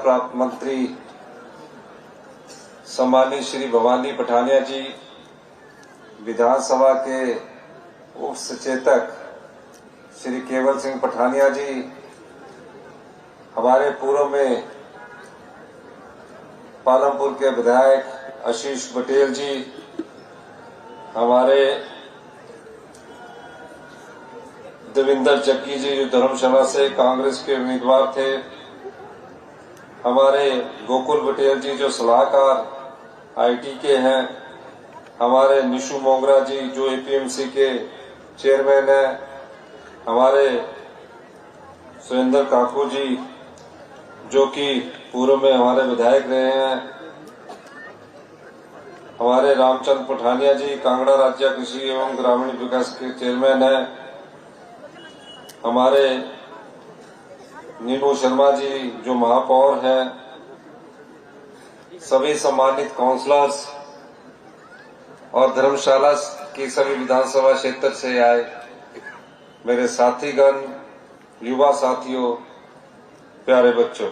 प्राप्त मंत्री सम्मानित श्री भवानी पठानिया जी, विधानसभा के उप सचेतक श्री केवल सिंह पठानिया जी, हमारे पूर्व में पालमपुर के विधायक आशीष पटेल जी, हमारे देवेंद्र जग्गी जी जो धर्मशाला से कांग्रेस के उम्मीदवार थे, हमारे गोकुल पटेल जी जो सलाहकार आईटी के हैं, हमारे निशु मोंगरा जी जो एपीएमसी के चेयरमैन हैं, हमारे सुरेंद्र काकू जी जो कि पूर्व में हमारे विधायक रहे हैं, हमारे रामचंद्र पठानिया जी कांगड़ा राज्य कृषि एवं ग्रामीण विकास के चेयरमैन हैं, हमारे नीनू शर्मा जी जो महापौर हैं, सभी सम्मानित काउंसलर्स और धर्मशाला की सभी विधानसभा क्षेत्र से आए मेरे साथीगण, युवा साथियों, प्यारे बच्चों,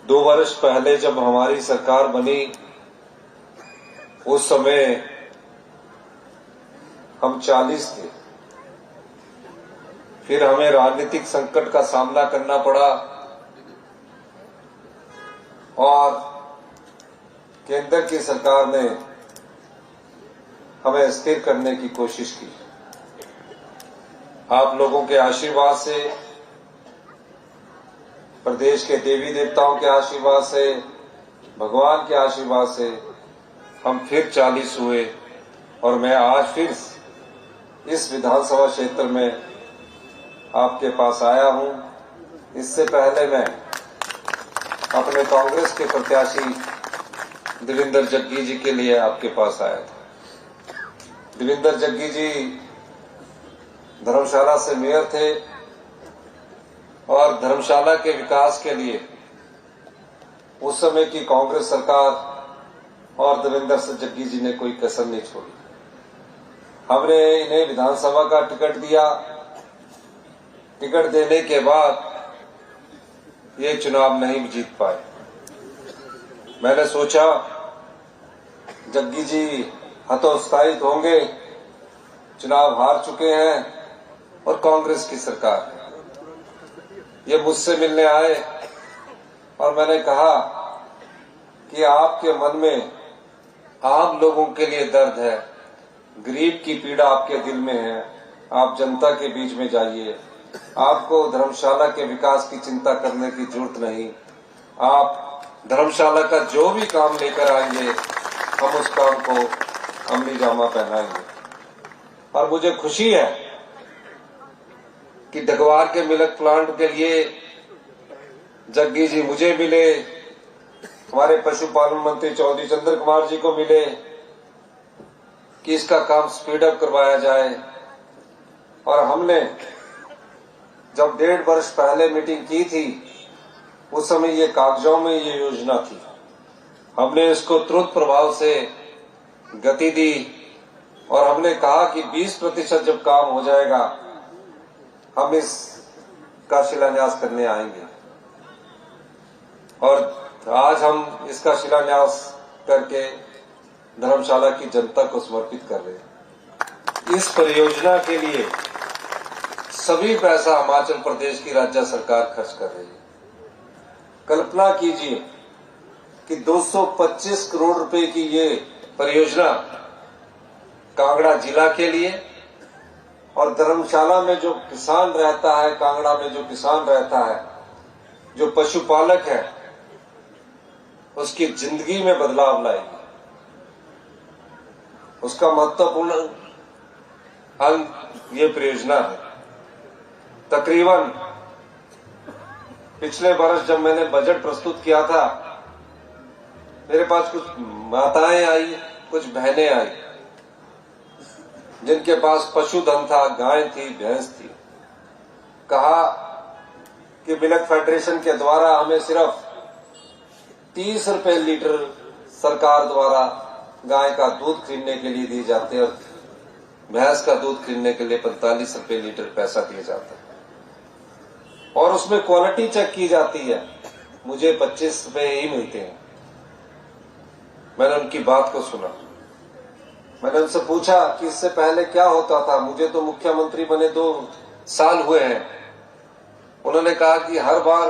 2 वर्ष पहले जब हमारी सरकार बनी उस समय हम 40 थे। फिर हमें राजनीतिक संकट का सामना करना पड़ा और केंद्र की सरकार ने हमें स्थिर करने की कोशिश की। आप लोगों के आशीर्वाद से, प्रदेश के देवी देवताओं के आशीर्वाद से, भगवान के आशीर्वाद से हम फिर 40 हुए और मैं आज फिर इस विधानसभा क्षेत्र में आपके पास आया हूं। इससे पहले मैं अपने कांग्रेस के प्रत्याशी देवेंद्र जग्गी जी के लिए आपके पास आया था। देवेंद्र जग्गी जी धर्मशाला से मेयर थे और धर्मशाला के विकास के लिए उस समय की कांग्रेस सरकार और देवेंद्र जग्गी जी ने कोई कसर नहीं छोड़ी। हमने इन्हें विधानसभा का टिकट दिया। टिकट देने के बाद ये चुनाव नहीं जीत पाए। मैंने सोचा जग्गी जी हतोत्साहित होंगे, चुनाव हार चुके हैं और कांग्रेस की सरकार है। ये मुझसे मिलने आए और मैंने कहा कि आपके मन में आम लोगों के लिए दर्द है, गरीब की पीड़ा आपके दिल में है, आप जनता के बीच में जाइए। आपको धर्मशाला के विकास की चिंता करने की जरूरत नहीं। आप धर्मशाला का जो भी काम लेकर आएंगे हम उस काम को अमली जामा पहनाएंगे। और मुझे खुशी है कि ढगवार के मिल्क प्लांट के लिए जग्गी जी मुझे मिले, हमारे पशुपालन मंत्री चौधरी चंद्र कुमार जी को मिले कि इसका काम स्पीड अप करवाया जाए। और हमने जब 1.5 वर्ष पहले मीटिंग की थी उस समय ये कागजों में ये योजना थी। हमने इसको तुरंत प्रभाव से गति दी और हमने कहा कि 20% जब काम हो जाएगा हम इसका शिलान्यास करने आएंगे। और आज हम इसका शिलान्यास करके धर्मशाला की जनता को समर्पित कर रहे हैं। इस परियोजना के लिए सभी पैसा हिमाचल प्रदेश की राज्य सरकार खर्च कर रही है। कल्पना कीजिए कि 225 करोड़ रुपए की ये परियोजना कांगड़ा जिला के लिए और धर्मशाला में जो किसान रहता है, कांगड़ा में जो किसान रहता है, जो पशुपालक है, उसकी जिंदगी में बदलाव लाएगी। उसका महत्वपूर्ण अंग ये परियोजना है। तकरीबन पिछले वर्ष जब मैंने बजट प्रस्तुत किया था, मेरे पास कुछ माताएं आई, कुछ बहनें आई जिनके पास पशुधन था, गाय थी, भैंस थी। कहा कि मिल्क फेडरेशन के द्वारा हमें सिर्फ 30 रुपए लीटर सरकार द्वारा गाय का दूध खरीदने के लिए दिए जाते हैं और भैंस का दूध खरीदने के लिए 45 रुपए लीटर पैसा दिया जाता है। और उसमें क्वालिटी चेक की जाती है, मुझे 25 रुपए ही मिलते हैं। मैंने उनकी बात को सुना। मैंने उनसे पूछा कि इससे पहले क्या होता था, मुझे तो मुख्यमंत्री बने 2 साल हुए हैं। उन्होंने कहा कि हर बार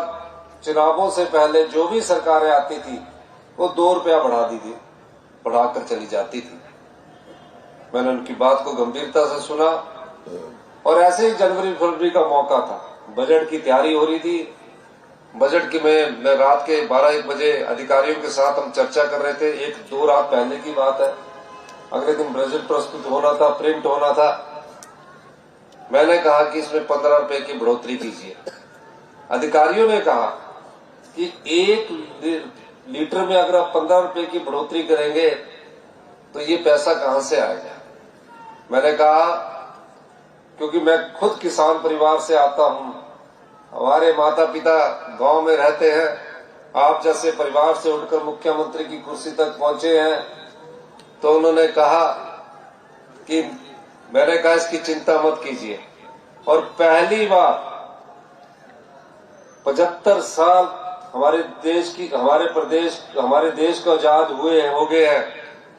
चुनावों से पहले जो भी सरकारें आती थी वो 2 रुपया बढ़ाकर चली जाती थी। मैंने उनकी बात को गंभीरता से सुना और ऐसे ही जनवरी फरवरी का मौका था, बजट की तैयारी हो रही थी। बजट की मैं रात के 12-1 बजे अधिकारियों के साथ हम चर्चा कर रहे थे। 1-2 रात पहले की बात है। अगले दिन बजट प्रस्तुत होना था, प्रिंट होना था। मैंने कहा कि इसमें 15 रुपए की बढ़ोतरी कीजिए। अधिकारियों ने कहा कि 1 लीटर में अगर आप 15 रुपए की बढ़ोतरी करेंगे तो ये पैसा कहां से आएगा। मैंने कहा क्योंकि मैं खुद किसान परिवार से आता हूं, हमारे माता पिता गांव में रहते हैं, आप जैसे परिवार से उठकर मुख्यमंत्री की कुर्सी तक पहुंचे हैं, तो उन्होंने कहा कि मैंने कहा इसकी चिंता मत कीजिए। और पहली बार 75 साल हमारे देश को आजाद हो गए हैं।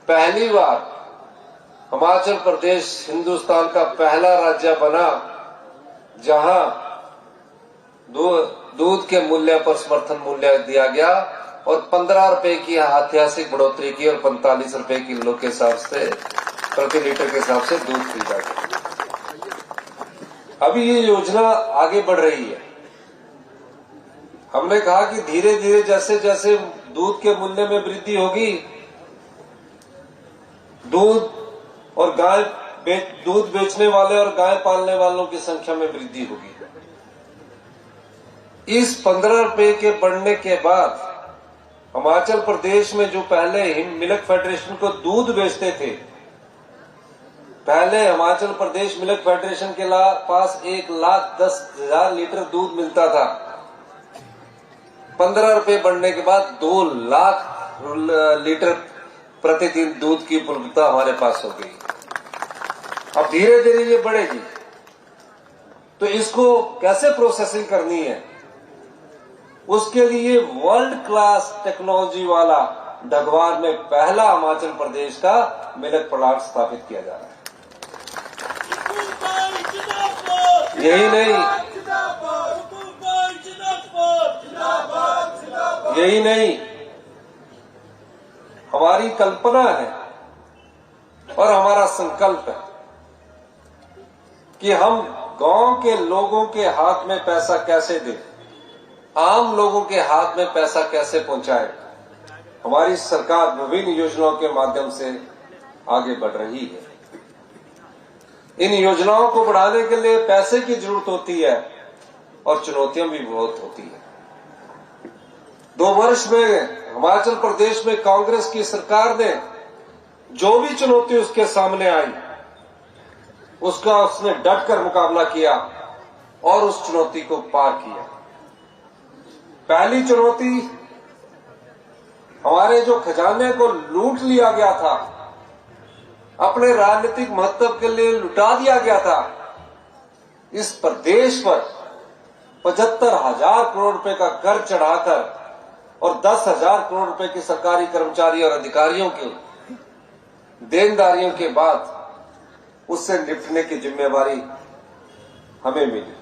पहली बार हिमाचल प्रदेश हिंदुस्तान का पहला राज्य बना जहां दूध के मूल्य पर समर्थन मूल्य दिया गया और 15 रुपए की ऐतिहासिक बढ़ोतरी की और 45 रुपए किलो के हिसाब से प्रति लीटर के हिसाब से दूध खरीदा गया। अभी ये योजना आगे बढ़ रही है। हमने कहा कि धीरे धीरे जैसे जैसे दूध के मूल्य में वृद्धि होगी, दूध बेचने वाले और गाय पालने वालों की संख्या में वृद्धि होगी। इस 15 रुपए के बढ़ने के बाद हिमाचल प्रदेश में जो पहले मिल्क फेडरेशन को दूध बेचते थे, पहले हिमाचल प्रदेश मिल्क फेडरेशन के पास 1,10,000 लीटर दूध मिलता था। 15 रुपए बढ़ने के बाद 2 लाख लीटर प्रतिदिन दूध की उपलब्धता हमारे पास हो गई। अब धीरे धीरे ये बढ़ेगी, तो इसको कैसे प्रोसेसिंग करनी है, उसके लिए वर्ल्ड क्लास टेक्नोलॉजी वाला ढगवार में पहला हिमाचल प्रदेश का मिल्क प्लांट स्थापित किया जा रहा है। यही नहीं, हमारी कल्पना है और हमारा संकल्प है कि हम गांव के लोगों के हाथ में पैसा कैसे दें, आम लोगों के हाथ में पैसा कैसे पहुंचाए। हमारी सरकार विभिन्न योजनाओं के माध्यम से आगे बढ़ रही है। इन योजनाओं को बढ़ाने के लिए पैसे की जरूरत होती है और चुनौतियां भी बहुत होती है। 2 वर्ष में हिमाचल प्रदेश में कांग्रेस की सरकार ने जो भी चुनौती उसके सामने आई, उसने डटकर मुकाबला किया और उस चुनौती को पार किया। पहली चुनौती, हमारे जो खजाने को लूट लिया गया था, अपने राजनीतिक महत्व के लिए लुटा दिया गया था, इस प्रदेश पर 75,000 करोड़ रुपए का कर चढ़ाकर और 10,000 करोड़ रुपए की सरकारी कर्मचारी और अधिकारियों की देनदारियों के बाद उससे निपटने की जिम्मेवारी हमें मिली।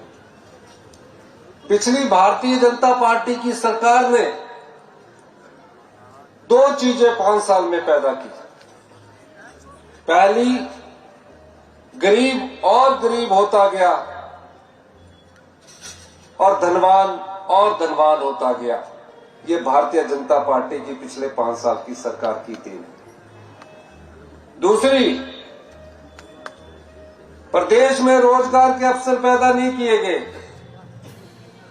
पिछली भारतीय जनता पार्टी की सरकार ने 2 चीजें 5 साल में पैदा की। पहली, गरीब और गरीब होता गया और धनवान होता गया। ये भारतीय जनता पार्टी की पिछले 5 साल की सरकार की देन है। दूसरी, प्रदेश में रोजगार के अवसर पैदा नहीं किए गए।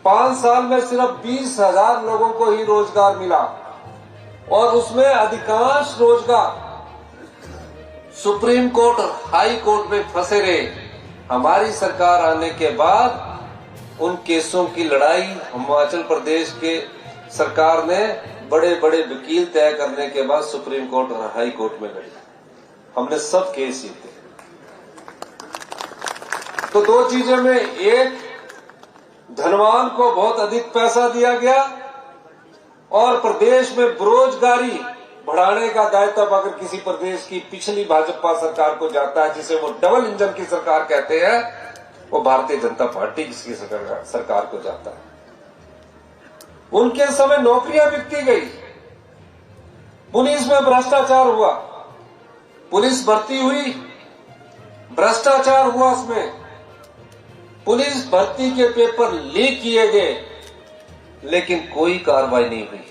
5 साल में सिर्फ 20,000 लोगों को ही रोजगार मिला और उसमें अधिकांश रोजगार सुप्रीम कोर्ट और हाई कोर्ट में फंसे रहे। हमारी सरकार आने के बाद उन केसों की लड़ाई हिमाचल प्रदेश के सरकार ने बड़े बड़े वकील तय करने के बाद सुप्रीम कोर्ट और हाई कोर्ट में लड़ी। हमने सब केस जीते। तो 2 चीजें में, एक, धनवान को बहुत अधिक पैसा दिया गया और प्रदेश में बेरोजगारी बढ़ाने का दायित्व अगर किसी प्रदेश की पिछली भाजपा सरकार को जाता है, जिसे वो डबल इंजन की सरकार कहते हैं, वो भारतीय जनता पार्टी की सरकार को जाता है। उनके समय नौकरियां बिकती गई, पुलिस में भ्रष्टाचार हुआ, पुलिस भर्ती हुई, भ्रष्टाचार हुआ, उसमें पुलिस भर्ती के पेपर लीक किए गए, लेकिन कोई कार्रवाई नहीं हुई।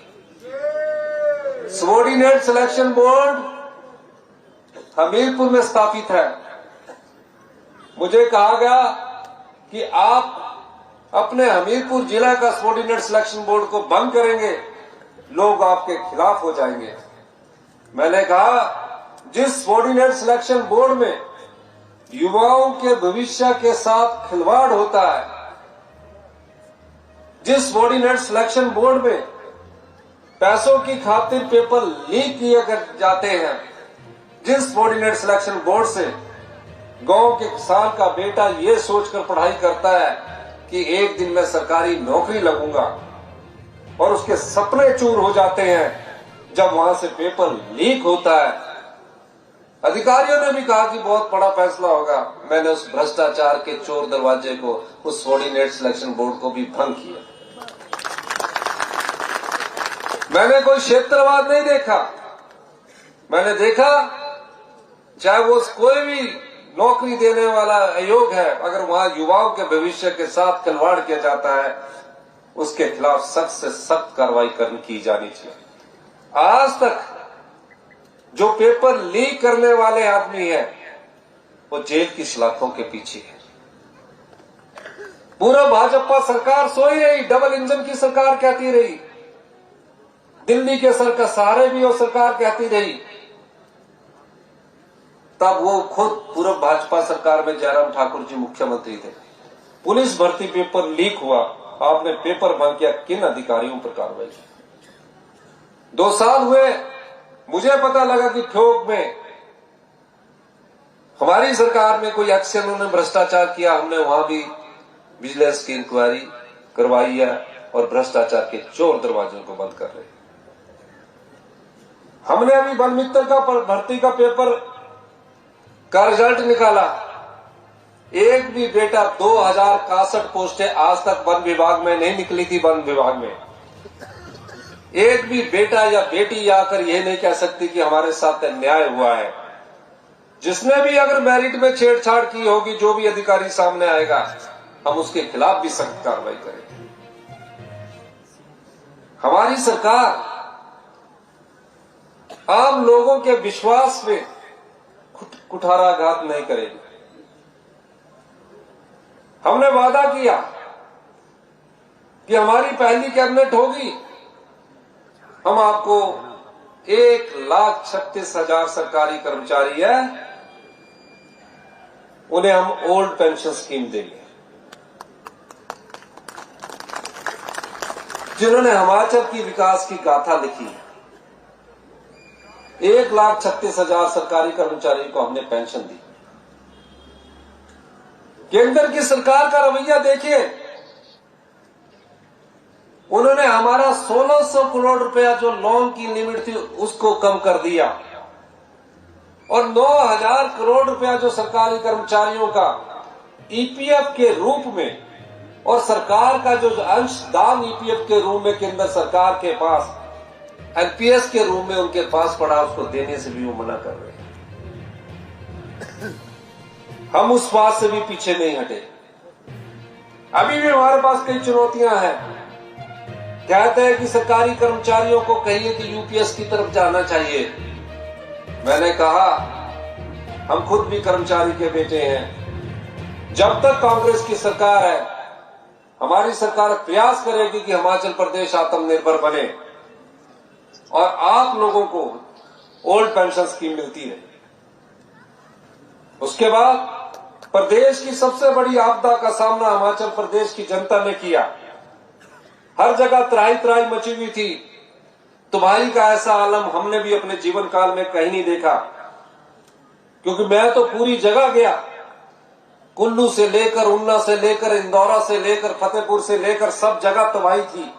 सबॉर्डिनेट सिलेक्शन बोर्ड हमीरपुर में स्थापित है। मुझे कहा गया कि आप अपने हमीरपुर जिला का सबॉर्डिनेट सिलेक्शन बोर्ड को भंग करेंगे, लोग आपके खिलाफ हो जाएंगे। मैंने कहा, जिस सबॉर्डिनेट सिलेक्शन बोर्ड में युवाओं के भविष्य के साथ खिलवाड़ होता है, जिस सबॉर्डिनेट सिलेक्शन बोर्ड में पैसों की खातिर पेपर लीक किए जाते हैं, जिस सबॉर्डिनेट सिलेक्शन बोर्ड से गांव के किसान का बेटा ये सोचकर पढ़ाई करता है कि एक दिन मैं सरकारी नौकरी लगूंगा, और उसके सपने चूर हो जाते हैं जब वहां से पेपर लीक होता है। अधिकारियों ने भी कहा कि बहुत बड़ा फैसला होगा। मैंने उस भ्रष्टाचार के चोर दरवाजे को, उस सबॉर्डिनेट सिलेक्शन बोर्ड को भी भंग किया। मैंने कोई क्षेत्रवाद नहीं देखा। मैंने देखा, चाहे वो कोई भी नौकरी देने वाला आयोग है, अगर वहां युवाओं के भविष्य के साथ खिलवाड़ किया जाता है, उसके खिलाफ सख्त से सख्त कार्रवाई की जानी चाहिए। आज तक जो पेपर लीक करने वाले आदमी है, वो जेल की सलाखों के पीछे है। पूरा भाजपा सरकार सोई रही, डबल इंजन की सरकार कहती रही, दिल्ली के सहारे भी वो सरकार कहती रही। तब वो खुद पूर्व भाजपा सरकार में जयराम ठाकुर जी मुख्यमंत्री थे। पुलिस भर्ती पेपर लीक हुआ, आपने पेपर भंग किया, किन अधिकारियों पर कार्रवाई की? 2 साल हुए, मुझे पता लगा कि ठोक में हमारी सरकार में कोई एक्शन, उन्होंने भ्रष्टाचार किया, हमने वहां भी विजिलेंस की इंक्वायरी करवाई है और भ्रष्टाचार के चोर दरवाजों को बंद कर रहे हैं। हमने अभी वन मित्तल का भर्ती का पेपर का रिजल्ट निकाला, एक भी बेटा 2061 पोस्टें आज तक वन विभाग में नहीं निकली थी। वन विभाग में एक भी बेटा या बेटी आकर यह नहीं कह सकती कि हमारे साथ अन्याय हुआ है। जिसने भी अगर मेरिट में छेड़छाड़ की होगी, जो भी अधिकारी सामने आएगा, हम उसके खिलाफ भी सख्त कार्रवाई करेंगे। हमारी सरकार आम लोगों के विश्वास में कुठाराघात नहीं करेगी। हमने वादा किया कि हमारी पहली कैबिनेट होगी, हम आपको 1,36,000 सरकारी कर्मचारी है, उन्हें हम ओल्ड पेंशन स्कीम देंगे। जिन्होंने हिमाचल की विकास की गाथा लिखी है, 1,36,000 सरकारी कर्मचारियों को हमने पेंशन दी। केंद्र की सरकार का रवैया देखिए, उन्होंने हमारा 1,600 करोड़ रुपया जो लोन की लिमिट थी उसको कम कर दिया, और 9,000 करोड़ रुपया जो सरकारी कर्मचारियों का ईपीएफ के रूप में और सरकार का जो अंशदान ईपीएफ के रूप में केंद्र सरकार के पास एनपीएस के रूप में उनके पास पड़ा, उसको देने से भी वो मना कर रहे हैं। हम उस बात से भी पीछे नहीं हटे। अभी भी हमारे पास कई चुनौतियां हैं। कहते हैं कि सरकारी कर्मचारियों को कहिए कि यूपीएस की तरफ जाना चाहिए। मैंने कहा, हम खुद भी कर्मचारी के बेटे हैं। जब तक कांग्रेस की सरकार है, हमारी सरकार प्रयास करेगी कि हिमाचल प्रदेश आत्मनिर्भर बने और आप लोगों को ओल्ड पेंशन स्कीम मिलती है। उसके बाद प्रदेश की सबसे बड़ी आपदा का सामना हिमाचल प्रदेश की जनता ने किया। हर जगह त्राही त्राही मची हुई थी। तुम्हारी का ऐसा आलम हमने भी अपने जीवन काल में कहीं नहीं देखा, क्योंकि मैं तो पूरी जगह गया, कुल्लू से लेकर, उन्ना से लेकर, इंदौरा से लेकर, फतेहपुर से लेकर सब जगह तबाही थी।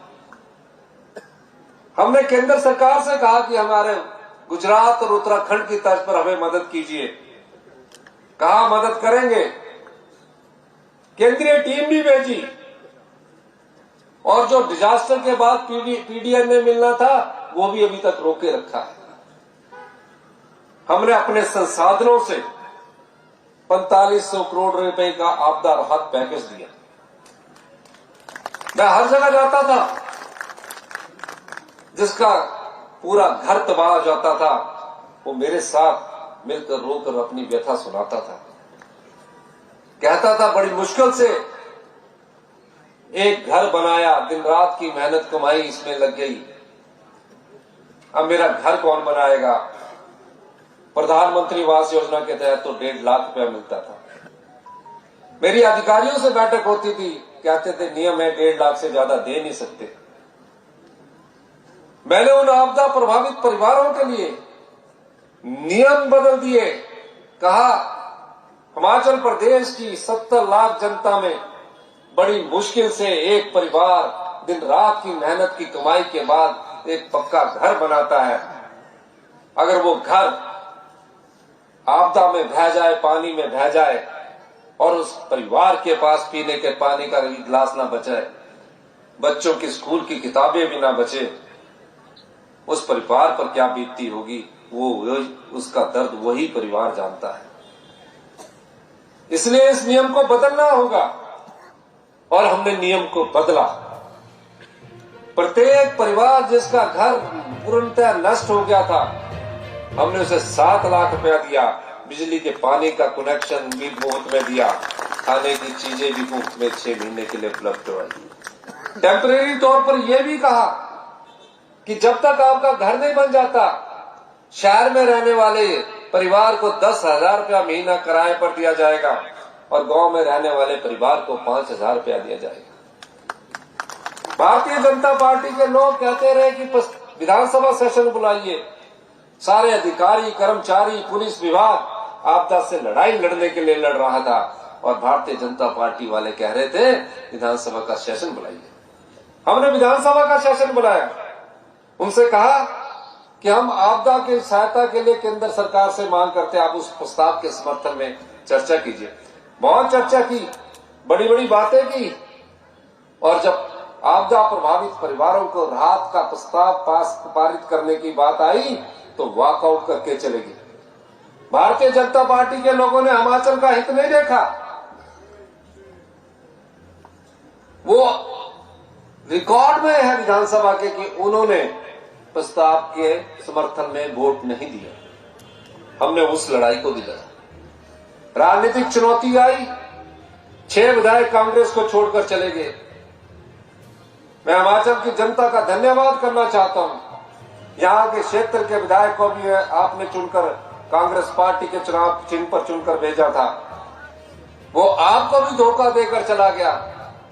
हमने केंद्र सरकार से कहा कि हमारे गुजरात और उत्तराखंड की तर्ज पर हमें मदद कीजिए। कहा मदद करेंगे, केंद्रीय टीम भी भेजी और जो डिजास्टर के बाद पीडीएन में मिलना था वो भी अभी तक रोके रखा है। हमने अपने संसाधनों से 4500 करोड़ रुपए का आपदा राहत पैकेज दिया। मैं हर जगह जाता था, जिसका पूरा घर तबाह हो जाता था वो मेरे साथ मिलकर रोकर अपनी व्यथा सुनाता था। कहता था बड़ी मुश्किल से एक घर बनाया, दिन रात की मेहनत कमाई इसमें लग गई, अब मेरा घर कौन बनाएगा। प्रधानमंत्री आवास योजना के तहत तो 1.5 लाख रुपया मिलता था। मेरी अधिकारियों से बैठक होती थी, कहते थे नियम है 1.5 लाख से ज्यादा दे नहीं सकते। मैंने उन आपदा प्रभावित परिवारों के लिए नियम बदल दिए। कहा हिमाचल प्रदेश की 70 लाख जनता में बड़ी मुश्किल से एक परिवार दिन रात की मेहनत की कमाई के बाद एक पक्का घर बनाता है। अगर वो घर आपदा में बह जाए, पानी में बह जाए और उस परिवार के पास पीने के पानी का गिलास ना बचे, बच्चों की स्कूल की किताबें भी ना बचे, उस परिवार पर क्या बीतती होगी वो उसका दर्द वही परिवार जानता है। इसलिए इस नियम को बदलना होगा और हमने नियम को बदला। प्रत्येक परिवार जिसका घर पूर्णतः नष्ट हो गया था, हमने उसे 7 लाख रुपया दिया। बिजली के पानी का कनेक्शन भी मुफ्त में दिया, खाने की चीजें भी मुफ्त में 6 महीने के लिए उपलब्ध करवाई। टेम्परेरी तौर पर यह भी कहा कि जब तक आपका घर नहीं बन जाता, शहर में रहने वाले परिवार को 10,000 रुपया महीना किराए पर दिया जाएगा और गांव में रहने वाले परिवार को 5,000 रुपया दिया जाएगा। भारतीय जनता पार्टी के लोग कहते रहे कि विधानसभा सेशन बुलाइए, सारे अधिकारी, कर्मचारी, पुलिस विभाग आपदा से लड़ाई लड़ने के लिए लड़ रहा था और भारतीय जनता पार्टी वाले कह रहे थे विधानसभा का सेशन बुलाइए। हमने विधानसभा का सेशन बुलाया, उनसे कहा कि हम आपदा की सहायता के लिए केंद्र सरकार से मांग करते हैं, आप उस प्रस्ताव के समर्थन में चर्चा कीजिए। बहुत चर्चा की, बड़ी बड़ी बातें की और जब आपदा प्रभावित परिवारों को राहत का प्रस्ताव पारित करने की बात आई तो वॉकआउट करके चलेगी। भारतीय जनता पार्टी के लोगों ने हिमाचल का हित नहीं देखा, वो रिकॉर्ड में है विधानसभा के कि उन्होंने प्रस्ताव के समर्थन में वोट नहीं दिया। हमने उस लड़ाई को दिलाया। राजनीतिक चुनौती आई, 6 विधायक कांग्रेस को छोड़कर चले गए। मैं हिमाचल की जनता का धन्यवाद करना चाहता हूं। यहां के क्षेत्र के विधायक को भी आपने चुनकर कांग्रेस पार्टी के चुनाव चिन्ह पर चुनकर भेजा था। वो आपको भी धोखा देकर चला गया,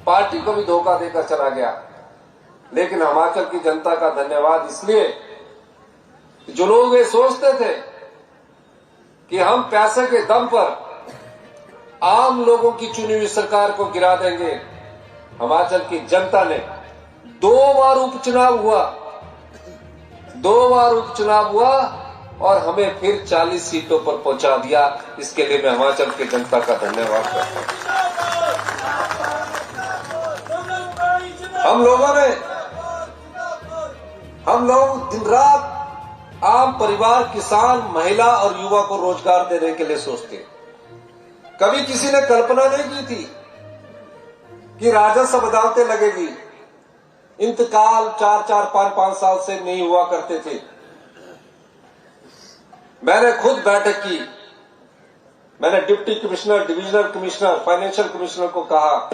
पार्टी को भी धोखा देकर चला गया। लेकिन हिमाचल की जनता का धन्यवाद इसलिए, जो लोग ये सोचते थे कि हम पैसे के दम पर आम लोगों की चुनी हुई सरकार को गिरा देंगे, हिमाचल की जनता ने 2 बार उपचुनाव हुआ, 2 बार उपचुनाव हुआ और हमें फिर 40 सीटों पर पहुंचा दिया। इसके लिए मैं हिमाचल की जनता का धन्यवाद करता हूं। हम लोग दिन रात आम परिवार, किसान, महिला और युवा को रोजगार देने के लिए सोचते हैं। कभी किसी ने कल्पना नहीं की थी कि राजस्व अदालतें लगेगी। इंतकाल 4-4, 5-5 साल से नहीं हुआ करते थे। मैंने खुद बैठक की, मैंने deputy commissioner, divisional commissioner, financial commissioner को कहा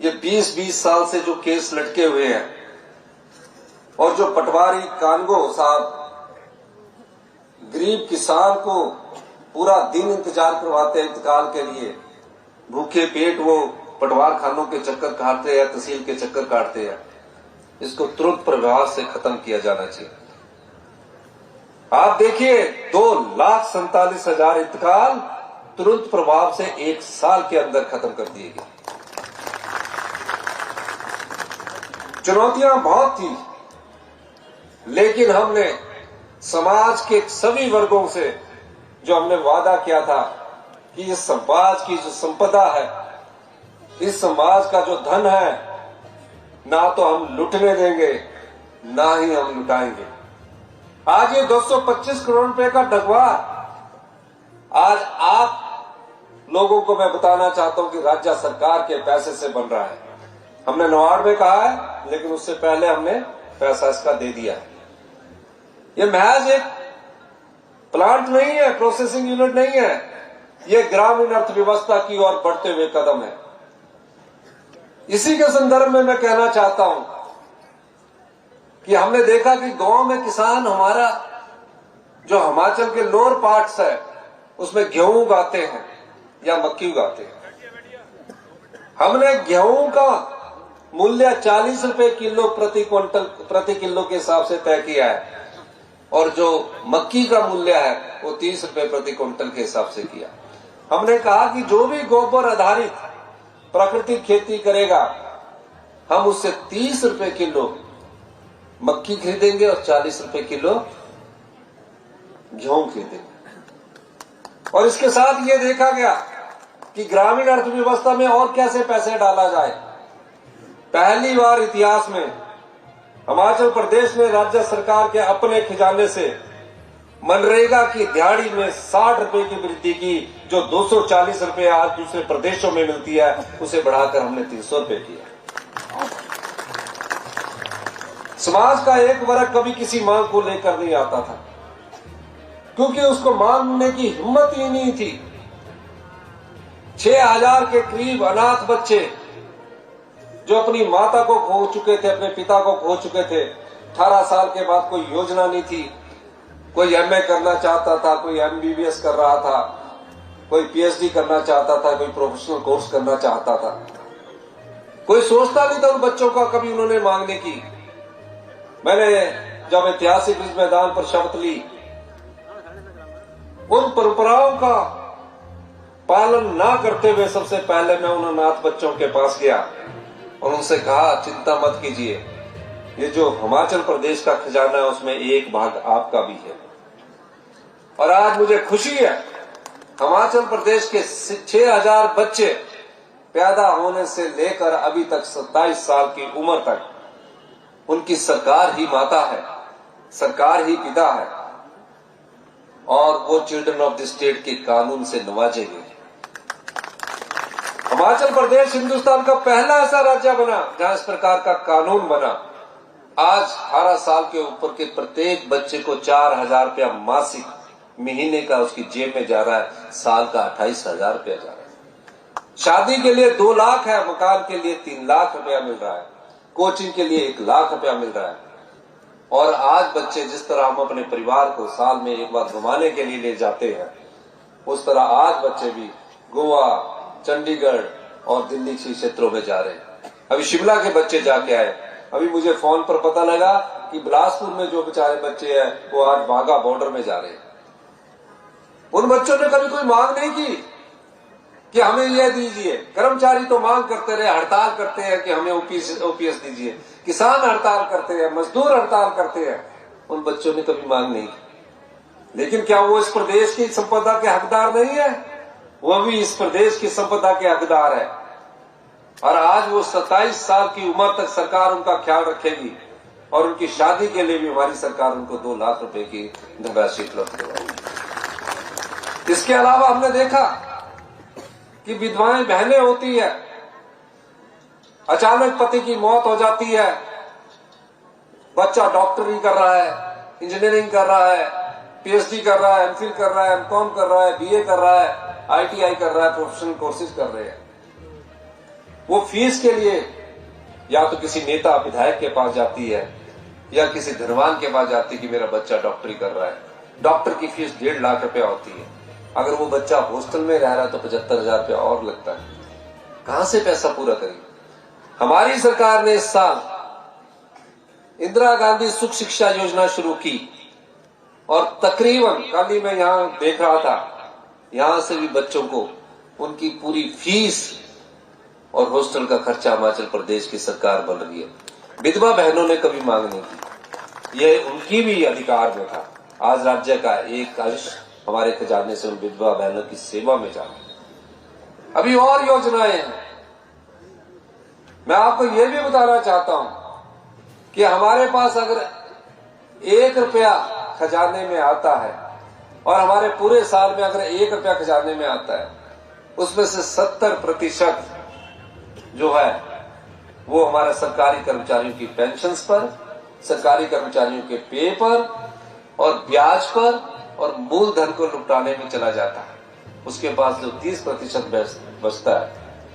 ये 20-20 साल से जो केस लटके हुए हैं और जो पटवारी कानगो साहब गरीब किसान को पूरा दिन इंतजार करवाते हैं इंतकाल के लिए, भूखे पेट वो पटवार खानों के चक्कर काटते हैं, तहसील के चक्कर काटते हैं, इसको तुरंत प्रभाव से खत्म किया जाना चाहिए। आप देखिए 2,47,000 इंतकाल तुरंत प्रभाव से 1 साल के अंदर खत्म कर दिए गए। चुनौतियां बहुत थी, लेकिन हमने समाज के सभी वर्गों से जो हमने वादा किया था कि इस समाज की जो संपदा है, इस समाज का जो धन है, ना तो हम लुटने देंगे, ना ही हम लुटाएंगे। आज ये 225 करोड़ रुपए का डगवा आज आप लोगों को मैं बताना चाहता हूं कि राज्य सरकार के पैसे से बन रहा है। हमने नवाड़ में कहा है, लेकिन उससे पहले हमने पैसा इसका दे दिया है। ये महज एक प्लांट नहीं है, प्रोसेसिंग यूनिट नहीं है, ये ग्रामीण अर्थव्यवस्था की ओर बढ़ते हुए कदम है। इसी के संदर्भ में मैं कहना चाहता हूं कि हमने देखा कि गांव में किसान हमारा जो हिमाचल के लोअर पार्ट्स है उसमें गेहूं उगाते हैं या मक्की उगाते हैं। हमने गेहूं का मूल्य 40 रुपए किलो प्रति किलो के हिसाब से तय किया है, और जो मक्की का मूल्य है वो 30 रुपए प्रति क्विंटल के हिसाब से किया। हमने कहा कि जो भी गोबर आधारित प्राकृतिक खेती करेगा, हम उससे 30 रुपए किलो मक्की खरीदेंगे और 40 रुपए किलो गेहूं खरीदेंगे। और इसके साथ ये देखा गया कि ग्रामीण अर्थव्यवस्था में और कैसे पैसे डाला जाए। पहली बार इतिहास में हिमाचल प्रदेश ने राज्य सरकार के अपने खजाने से मनरेगा की दिहाड़ी में 60 रुपए की वृद्धि की। जो 240 रुपए आज दूसरे प्रदेशों में मिलती है, उसे बढ़ाकर हमने 300 रुपए किया। समाज का एक वर्ग कभी किसी मांग को लेकर नहीं आता था, क्योंकि उसको मांगने की हिम्मत ही नहीं थी। 6000 के करीब अनाथ बच्चे जो अपनी माता को खो चुके थे, अपने पिता को खो चुके थे। 18 साल के बाद कोई योजना नहीं थी। कोई एमए करना चाहता था, कोई एमबीबीएस कर रहा था, कोई पीएचडी करना चाहता था, कोई प्रोफेशनल कोर्स करना चाहता था। कोई सोचता नहीं था उन बच्चों का कभी उन्होंने मांगने की। मैंने जब ऐतिहासिक रिज मैदान पर शपथ ली, उन परंपराओं का पालन ना करते हुए सबसे पहले मैं उन अनाथ बच्चों के पास गया और उनसे कहा, चिंता मत कीजिए, ये जो हिमाचल प्रदेश का खजाना है उसमें एक भाग आपका भी है। और आज मुझे खुशी है, हिमाचल प्रदेश के 6000 बच्चे पैदा होने से लेकर अभी तक 27 साल की उम्र तक उनकी सरकार ही माता है, सरकार ही पिता है, और वो चिल्ड्रन ऑफ द स्टेट के कानून से नवाजे गए। हिमाचल प्रदेश हिंदुस्तान का पहला ऐसा राज्य बना जहां इस प्रकार का कानून बना। आज 18 साल के ऊपर के प्रत्येक बच्चे को 4000 रुपया मासिक महीने का उसकी जेब में जा रहा है, साल का 28,000 रुपया जा रहा है। शादी के लिए 2 लाख है, मकान के लिए 3 लाख रुपया मिल रहा है, कोचिंग के लिए 1 लाख रुपया मिल रहा है। और आज बच्चे जिस तरह हम अपने परिवार को साल में एक बार घुमाने के लिए ले जाते हैं, उस तरह आज बच्चे भी गोवा, चंडीगढ़ और दिल्ली के क्षेत्रों में जा रहे हैं। अभी शिमला के बच्चे जाके आए। अभी मुझे फोन पर पता लगा कि बिलासपुर में जो बेचारे बच्चे हैं वो आज वाघा बॉर्डर में जा रहे हैं। उन बच्चों ने कभी कोई मांग नहीं की कि हमें यह दीजिए। कर्मचारी तो मांग करते रहे, हड़ताल करते हैं कि हमें ओपीएस दीजिए, किसान हड़ताल करते हैं, मजदूर हड़ताल करते हैं। उन बच्चों ने कभी मांग नहीं की। लेकिन क्या वो इस प्रदेश की संपदा के हकदार नहीं है? वो भी इस प्रदेश की संपदा के हकदार है। और आज वो 27 साल की उम्र तक सरकार उनका ख्याल रखेगी, और उनकी शादी के लिए भी हमारी सरकार उनको 2 लाख रुपए की धनराशि उपलब्ध करवाएगी। इसके अलावा हमने देखा कि विधवाएं बहनें होती है, अचानक पति की मौत हो जाती है, बच्चा डॉक्टरी कर रहा है, इंजीनियरिंग कर रहा है, पीएचडी कर रहा है, एमफिल कर रहा है, एमकॉम कर रहा है, बीए कर रहा है, आईटीआई कर रहा है, प्रोफेशनल कोर्सेज कर रहे हैं। वो फीस के लिए या तो किसी नेता विधायक के पास जाती है या किसी धनवान के पास जाती है कि मेरा बच्चा डॉक्टरी कर रहा है। डॉक्टर की फीस 1.5 लाख रुपया होती है। अगर वो बच्चा हॉस्टल में रह रहा है तो 75,000 रुपया और लगता है। कहां से पैसा पूरा करेगी? हमारी सरकार ने इस साल इंदिरा गांधी सुख शिक्षा योजना शुरू की, और तकरीबन कल ही मैं यहां देख रहा था यहां से भी बच्चों को उनकी पूरी फीस और हॉस्टल का खर्चा हिमाचल प्रदेश की सरकार बन रही है। विधवा बहनों ने कभी मांग नहीं की, ये उनकी भी अधिकार में था। आज राज्य का एक अंश हमारे खजाने से उन विधवा बहनों की सेवा में जा रहा है। अभी और योजनाएं हैं। मैं आपको ये भी बताना चाहता हूं कि हमारे पास अगर 1 रुपया खजाने में आता है और हमारे पूरे साल में अगर 1 रुपया खजाने में आता है, उसमें से 70% जो है वो हमारे सरकारी कर्मचारियों की पेंशन्स पर, सरकारी कर्मचारियों के पे पर और ब्याज पर और मूलधन को लुटाने में चला जाता है। उसके पास जो 30% बचता है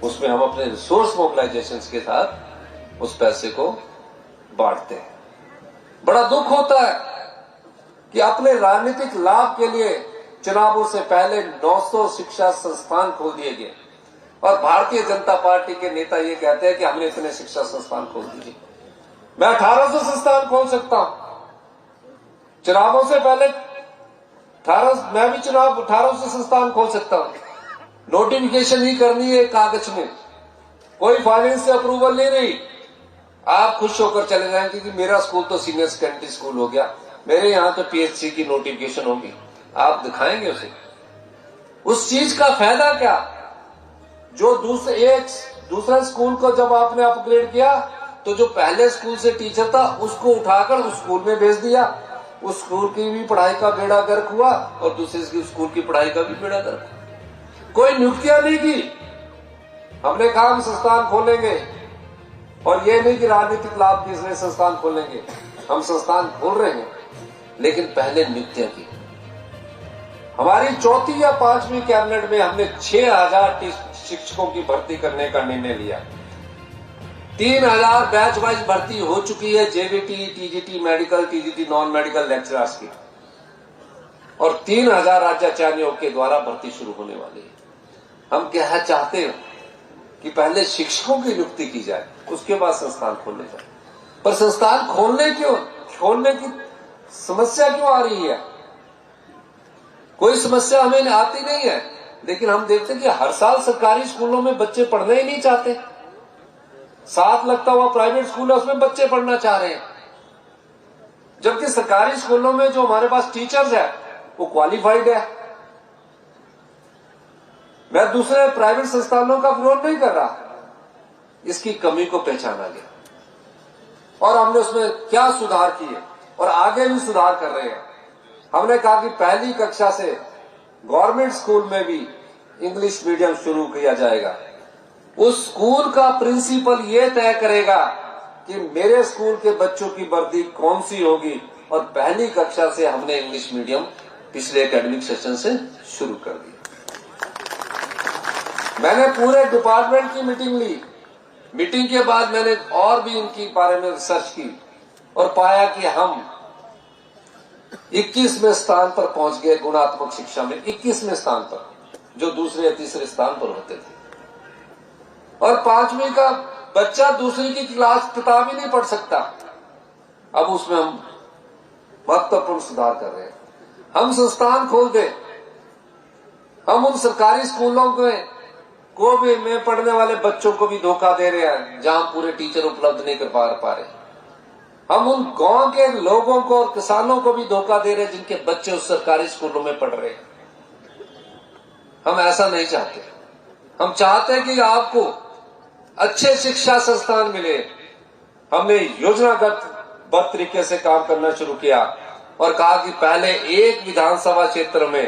उसमें हम अपने रिसोर्स मोबिलाइजेशन के साथ उस पैसे को बांटते हैं। बड़ा दुख होता है कि अपने राजनीतिक लाभ के लिए चुनावों से पहले 900 शिक्षा संस्थान खोल दिए गए और भारतीय जनता पार्टी के नेता ये कहते हैं कि हमने इतने शिक्षा संस्थान खोल दिए। मैं 1800 संस्थान खोल सकता हूं। चुनावों से पहले मैं भी 1800 संस्थान खोल सकता हूं। नोटिफिकेशन ही करनी है कागज में, कोई फाइनेंस से अप्रूवल नहीं रही। आप खुश होकर चले जाएंगे कि मेरा स्कूल तो सीनियर सेकेंडरी स्कूल हो गया, मेरे यहां तो पीएचसी की नोटिफिकेशन होगी। आप दिखाएंगे उसे। उस चीज का फायदा क्या? जो दूसरे स्कूल को जब आपने अपग्रेड किया तो जो पहले स्कूल से टीचर था उसको उठाकर उस स्कूल में भेज दिया। उस स्कूल की भी पढ़ाई का बेड़ा गर्क हुआ और दूसरे स्कूल की पढ़ाई का भी बेड़ा गर्क हुआ। कोई नियुक्तियां नहीं की। हमने कहा हम संस्थान खोलेंगे और ये नहीं कि राजनीतिक लाभ के इसलिए संस्थान खोलेंगे। हम संस्थान खोल रहे हैं, लेकिन पहले नियुक्तियां की। हमारी 4वीं या 5वीं कैबिनेट में हमने 6000 शिक्षकों की भर्ती करने का निर्णय लिया। 3000 बैच वाइज भर्ती हो चुकी है, JBT, TGT, medical, TGT, non medical lecturers की, और 3000 राज्याचार्य नियोग के द्वारा भर्ती शुरू होने वाली है। हम क्या चाहते हैं कि पहले शिक्षकों की नियुक्ति की जाए, उसके बाद संस्थान खोलने जाए। पर संस्थान खोलने की समस्या क्यों आ रही है? कोई समस्या हमें आती नहीं है, लेकिन हम देखते हैं कि हर साल सरकारी स्कूलों में बच्चे पढ़ना ही नहीं चाहते। साथ लगता हुआ प्राइवेट स्कूल है उसमें बच्चे पढ़ना चाह रहे हैं, जबकि सरकारी स्कूलों में जो हमारे पास टीचर्स है वो क्वालिफाइड है। मैं दूसरे प्राइवेट संस्थानों का विरोध नहीं कर रहा, इसकी कमी को पहचाना गया और हमने उसमें क्या सुधार किए और आगे भी सुधार कर रहे हैं। हमने कहा कि पहली कक्षा से गवर्नमेंट स्कूल में भी इंग्लिश मीडियम शुरू किया जाएगा। उस स्कूल का प्रिंसिपल ये तय करेगा कि मेरे स्कूल के बच्चों की वर्दी कौन सी होगी, और पहली कक्षा से हमने इंग्लिश मीडियम पिछले एकेडमिक सेशन से शुरू कर दिया। मैंने पूरे डिपार्टमेंट की मीटिंग ली। मीटिंग के बाद मैंने और भी इनके बारे में रिसर्च की और पाया कि हम 21वें स्थान पर पहुंच गए गुणात्मक शिक्षा में। 21वें स्थान पर, जो दूसरे या तीसरे स्थान पर होते थे। और 5वीं का बच्चा दूसरी की क्लास किताब ही नहीं पढ़ सकता। अब उसमें हम महत्वपूर्ण सुधार कर रहे हैं। हम संस्थान खोल दें, हम उन सरकारी स्कूलों को भी में पढ़ने वाले बच्चों को भी धोखा दे रहे हैं जहां पूरे टीचर उपलब्ध नहीं कर पा रहे। हम उन गांव के लोगों को और किसानों को भी धोखा दे रहे हैं जिनके बच्चे उस सरकारी स्कूलों में पढ़ रहे हैं। हम ऐसा नहीं चाहते। हम चाहते हैं कि आपको अच्छे शिक्षा संस्थान मिले। हमने योजनागत तरीके से काम करना शुरू किया और कहा कि पहले एक विधानसभा क्षेत्र में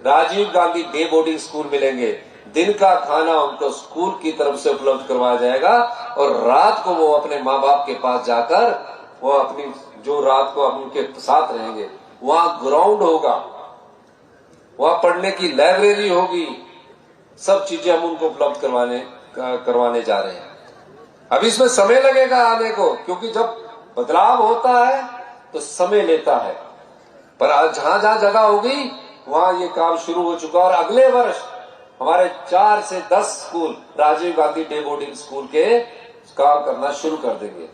Rajiv Gandhi day boarding school मिलेंगे। दिन का खाना उनको स्कूल की तरफ से उपलब्ध करवाया जाएगा और रात को वो अपने माँ बाप के पास जाकर वो अपनी जो रात को उनके साथ रहेंगे। वहां ग्राउंड होगा, वहां पढ़ने की लाइब्रेरी होगी, सब चीजें हम उनको उपलब्ध करवाने जा रहे हैं। अब इसमें समय लगेगा आने को, क्योंकि जब बदलाव होता है तो समय लेता है। पर आज जहां जहां जगह होगी वहां ये काम शुरू हो चुका और अगले वर्ष हमारे 4 से 10 school Rajiv Gandhi day boarding school के काम करना शुरू कर देंगे।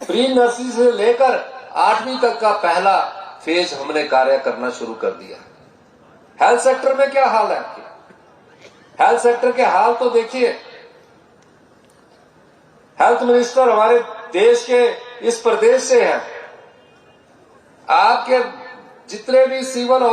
प्री नर्सरी से लेकर 8वीं तक का पहला फेज हमने कार्य करना शुरू कर दिया। हेल्थ सेक्टर में क्या हाल है आपके? हेल्थ सेक्टर के हाल तो देखिए। हेल्थ मिनिस्टर हमारे देश के इस प्रदेश से हैं। आपके जितने भी सिविल